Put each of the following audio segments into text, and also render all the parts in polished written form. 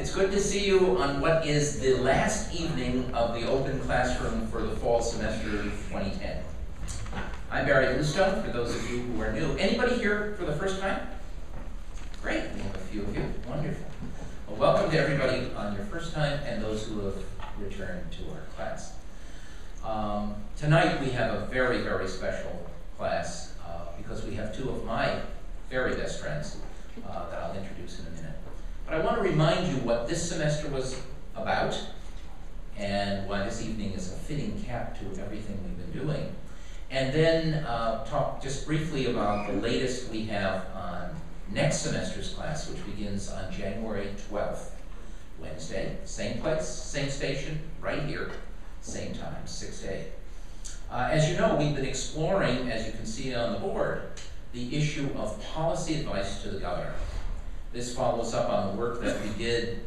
It's good to see you on what is the last evening of the open classroom for the fall semester of 2010. I'm Barry Bluestone, for those of you who are new. Anybody here for the first time? Great, we have a few of you. Wonderful. Well, welcome to everybody on your first time and those who have returned to our class. Tonight we have a very, very special class because we have two of my very best friends that I'll introduce in a minute. But I want to remind you what this semester was about and why this evening is a fitting cap to everything we've been doing. And then talk just briefly about the latest we have on next semester's class, which begins on January 12th, Wednesday. Same place, same station, right here, same time, 6 to 8. As you know, we've been exploring, as you can see on the board, the issue of policy advice to the governor. This follows up on the work that we did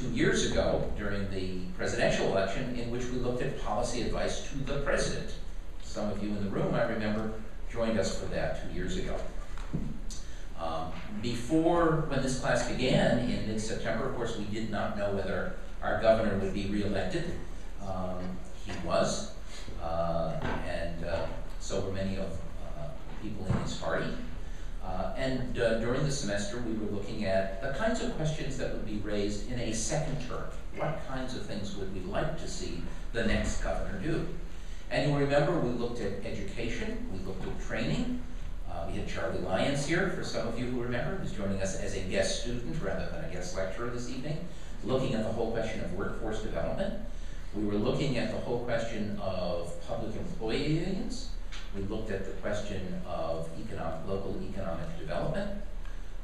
2 years ago during the presidential election, in which we looked at policy advice to the president. Some of you in the room, I remember, joined us for that 2 years ago. When this class began in mid-September, of course, we did not know whether our governor would be reelected. He was, and so were many of people in his party. During the semester, we were looking at the kinds of questions that would be raised in a second term. What kinds of things would we like to see the next governor do? And you'll remember we looked at education, we looked at training. We had Charlie Lyons here, for some of you who remember, who's joining us as a guest student rather than a guest lecturer this evening, looking at the whole question of workforce development. We were looking at the whole question of public employee unions. We looked at the question of local economic development.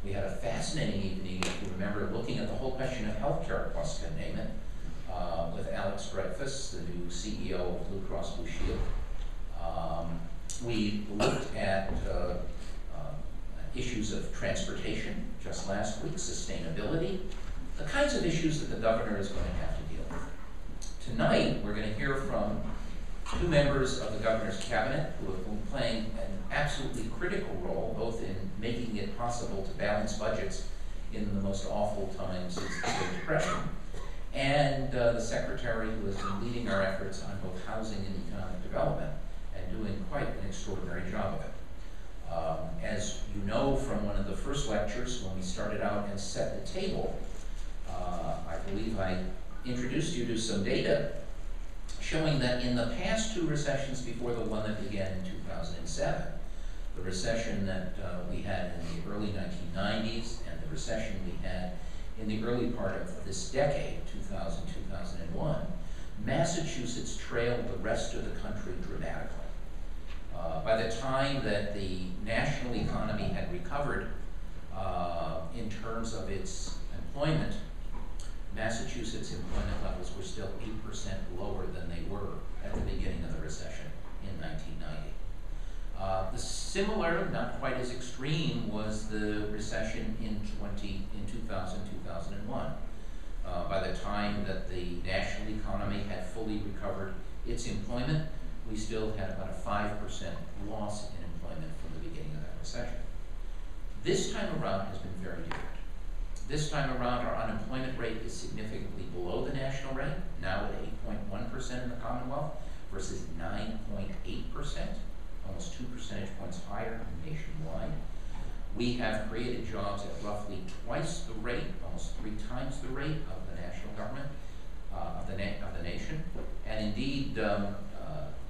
We had a fascinating evening, if you remember, looking at the whole question of healthcare plus containment with Alex Dreyfus, the new CEO of Blue Cross Blue Shield. We looked at issues of transportation just last week, sustainability, the kinds of issues that the governor is going to have to deal with. Tonight, we're going to hear from two members of the governor's cabinet who have been playing an absolutely critical role, both in making it possible to balance budgets in the most awful times since the Great Depression, and the secretary who has been leading our efforts on both housing and economic development and doing quite an extraordinary job of it. As you know from one of the first lectures, when we started out and set the table, I believe I introduced you to some data showing that in the past two recessions before the one that began in 2007, the recession that we had in the early 1990s and the recession we had in the early part of this decade, 2000-2001, Massachusetts trailed the rest of the country dramatically. By the time that the national economy had recovered in terms of its employment, Massachusetts employment levels were still 8% lower than they were at the beginning of the recession in 1990. The similar, not quite as extreme, was the recession in 2000-2001. By the time that the national economy had fully recovered its employment, we still had about a 5% loss in employment from the beginning of that recession. This time around has been very different. This time around, our unemployment rate is significantly below the national rate, now at 8.1% in the Commonwealth versus 9.8%, almost 2 percentage points higher nationwide. We have created jobs at roughly twice the rate, almost 3 times the rate of the national government, of the nation. And indeed,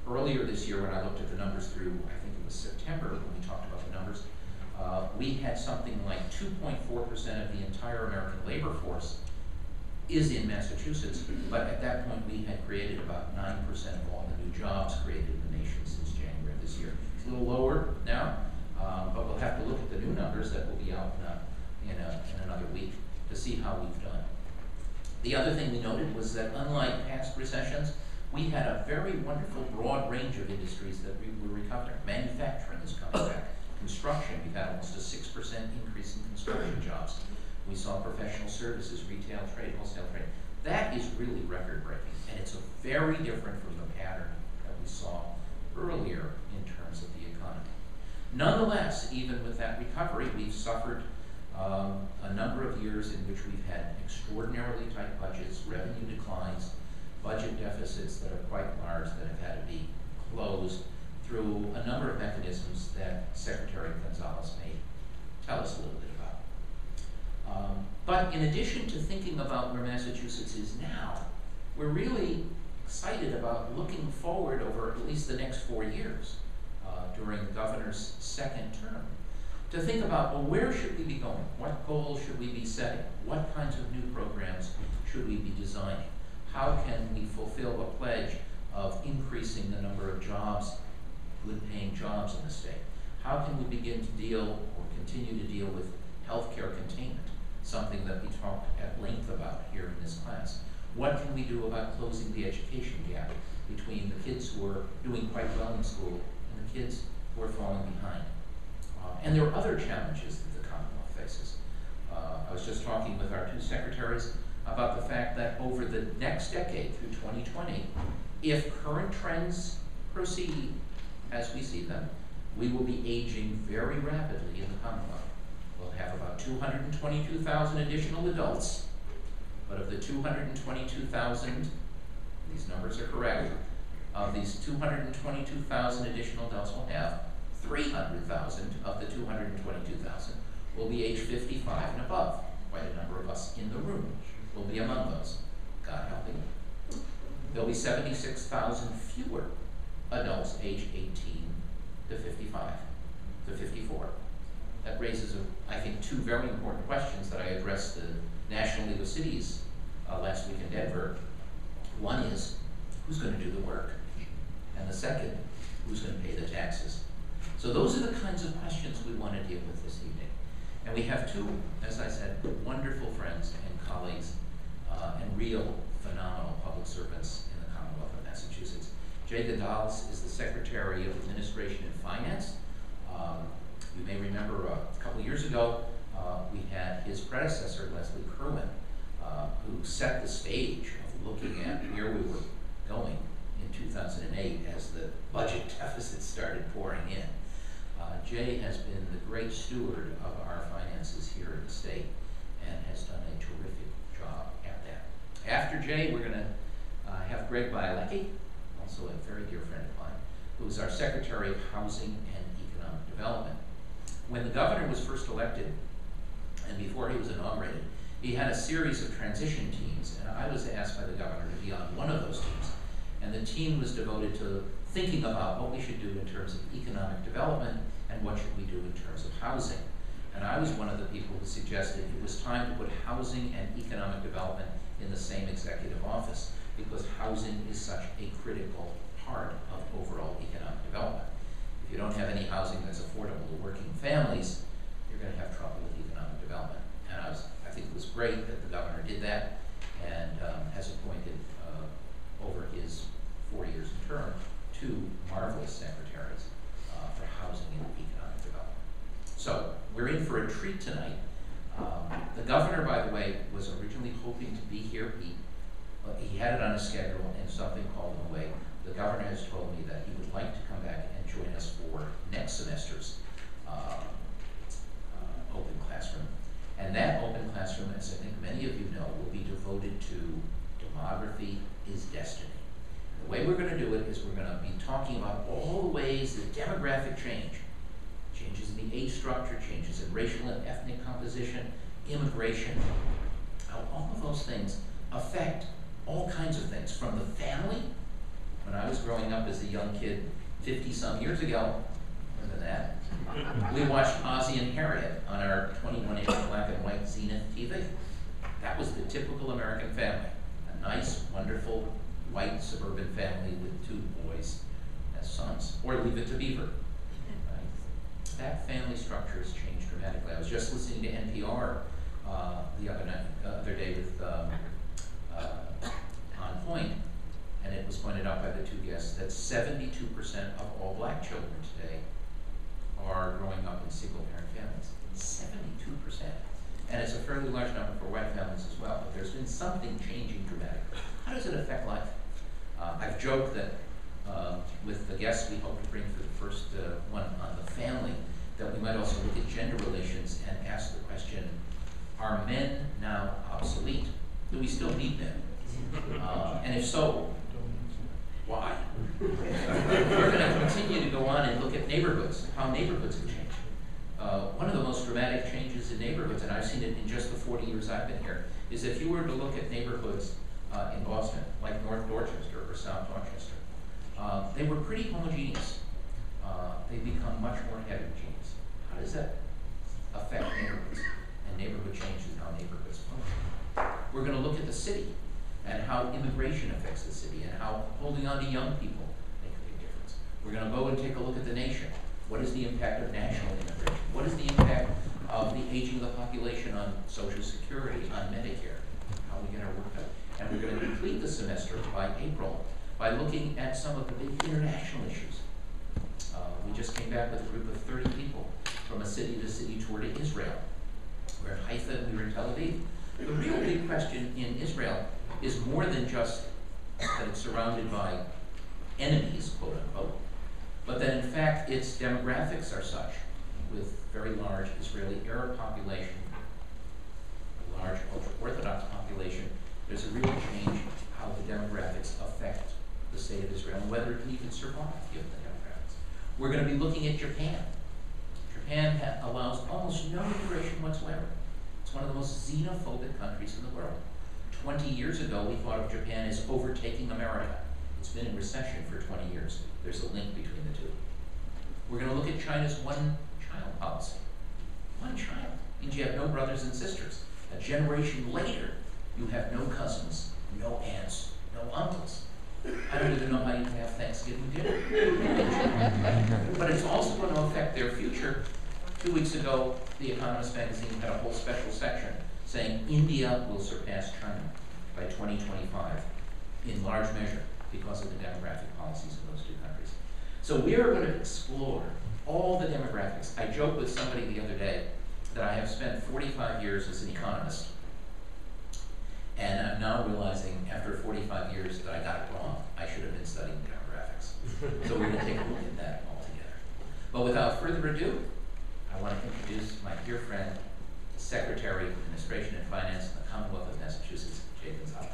earlier this year when I looked at the numbers through, I think it was September when we talked about the numbers, we had something like 2.4% of the entire American labor force is in Massachusetts, but at that point we had created about 9% of all the new jobs created in the nation since January of this year. It's a little lower now, but we'll have to look at the new numbers that will be out in another week to see how we've done. The other thing we noted was that unlike past recessions, we had a very wonderful broad range of industries that we were recovering. Manufacturing is coming back. Construction, we've had almost a 6% increase in construction jobs. We saw professional services, retail trade, wholesale trade. That is really record-breaking, and it's very different from the pattern that we saw earlier in terms of the economy. Nonetheless, even with that recovery, we've suffered a number of years in which we've had extraordinarily tight budgets, revenue declines, budget deficits that are quite large that have had to be closed through a number of mechanisms that Secretary Gonzalez may tell us a little bit about. But in addition to thinking about where Massachusetts is now, we're really excited about looking forward over at least the next 4 years during the governor's second term to think about, well, where should we be going? What goals should we be setting? What kinds of new programs should we be designing? How can we fulfill the pledge of increasing the number of jobs, good-paying jobs in the state? How can we begin to deal or continue to deal with healthcare containment, something that we talked at length about here in this class? What can we do about closing the education gap between the kids who are doing quite well in school and the kids who are falling behind? And there are other challenges that the Commonwealth faces. I was just talking with our two secretaries about the fact that over the next decade through 2020, if current trends proceed as we see them, we will be aging very rapidly in the Commonwealth. We'll have about 222,000 additional adults, but of the 222,000, these numbers are correct, of these 222,000 additional adults will have 300,000 of the 222,000 will be age 55 and above. Quite a number of us in the room will be among those, God helping. There'll be 76,000 fewer adults age 18 to 55 to 54. That raises, I think, two very important questions that I addressed the National League of Cities last week in Denver. One is, who's going to do the work? And the second, who's going to pay the taxes? So those are the kinds of questions we want to deal with this evening. And we have two, as I said, wonderful friends and colleagues and real phenomenal public servants in the Commonwealth of Massachusetts. Jay Gonzalez is the Secretary of Administration and Finance. You may remember a couple of years ago, we had his predecessor, Leslie Kerwin, who set the stage of looking at where we were going in 2008 as the budget deficit started pouring in. Jay has been the great steward of our finances here in the state and has done a terrific job at that. After Jay, we're going to have Greg Bielecki, also a very dear friend of mine, who is our Secretary of Housing and Economic Development. When the governor was first elected, and before he was inaugurated, he had a series of transition teams, and I was asked by the governor to be on one of those teams. And the team was devoted to thinking about what we should do in terms of economic development and what should we do in terms of housing. And I was one of the people who suggested it was time to put housing and economic development in the same executive office, because housing is such a critical part of overall economic development. If you don't have any housing that's affordable to working families, you're going to have trouble with economic development. And I think it was great that the governor did that and has appointed over his 4 years in term, two marvelous secretaries for housing and economic development. So we're in for a treat tonight. The governor, by the way, was originally hoping to be here. He had it on his schedule and something called him away. The governor has told me that he would like to come back and join us for next semester's open classroom. And that open classroom, as I think many of you know, will be devoted to demography is destiny. The way we're going to do it is we're going to be talking about all the ways that demographic changes in the age structure, changes in racial and ethnic composition, immigration, how all of those things affect all kinds of things, from the family. When I was growing up as a young kid 50-some years ago, more than that, we watched Ozzie and Harriet on our 21-inch black and white Zenith TV. That was the typical American family. A nice, wonderful, white suburban family with two boys as sons, or Leave It to Beaver. Right? That family structure has changed dramatically. I was just listening to NPR the other day with On Point, and it was pointed out by the two guests that 72% of all black children today are growing up in single-parent families. 72%. And it's a fairly large number for white families as well, but there's been something changing dramatically. How does it affect life? I've joked that with the guests we hope to bring for the first one on the family, that we might also look at gender relations and ask the question, are men now obsolete? Do we still need men? And if so, why? We're going to continue to go on and look at neighborhoods, how neighborhoods have changed. One of the most dramatic changes in neighborhoods, and I've seen it in just the 40 years I've been here, is if you were to look at neighborhoods in Boston, like North Dorchester or South Dorchester, they were pretty homogeneous. They become much more heterogeneous. How does that affect neighborhoods? And neighborhood change is how neighborhoods function. We're going to look at the city and how immigration affects the city and how holding on to young people makes a big difference. We're going to go and take a look at the nation. What is the impact of national immigration? What is the impact of the aging of the population on Social Security, on Medicare? How we get our work done. And we're going to complete the semester by April by looking at some of the big international issues. We just came back with a group of 30 people from a city-to-city tour to Israel. We were in Haifa and we were in Tel Aviv. The real big question in Israel is more than just that it's surrounded by enemies, quote unquote, but that in fact its demographics are such, with very large Israeli Arab population, a large ultra-Orthodox population, there's a real change how the demographics affect the state of Israel and whether it can even survive given the demographics. We're going to be looking at Japan. Japan allows almost no immigration whatsoever. It's one of the most xenophobic countries in the world. 20 years ago, we thought of Japan as overtaking America. It's been in recession for 20 years. There's a link between the two. We're going to look at China's one-child policy. One child means you have no brothers and sisters. A generation later, you have no cousins, no aunts, no uncles. I don't even know how you can have Thanksgiving dinner. But it's also going to affect their future. 2 weeks ago, The Economist magazine had a whole special section saying India will surpass China by 2025 in large measure because of the demographic policies of those two countries. So we are going to explore all the demographics. I joked with somebody the other day that I have spent 45 years as an economist, and I'm now realizing after 45 years that I got it wrong. I should have been studying demographics. So we're going to take a look at that all together. But without further ado, I want to introduce my dear friend, Secretary of Administration and Finance in the Commonwealth of Massachusetts, Jay Gonzalez.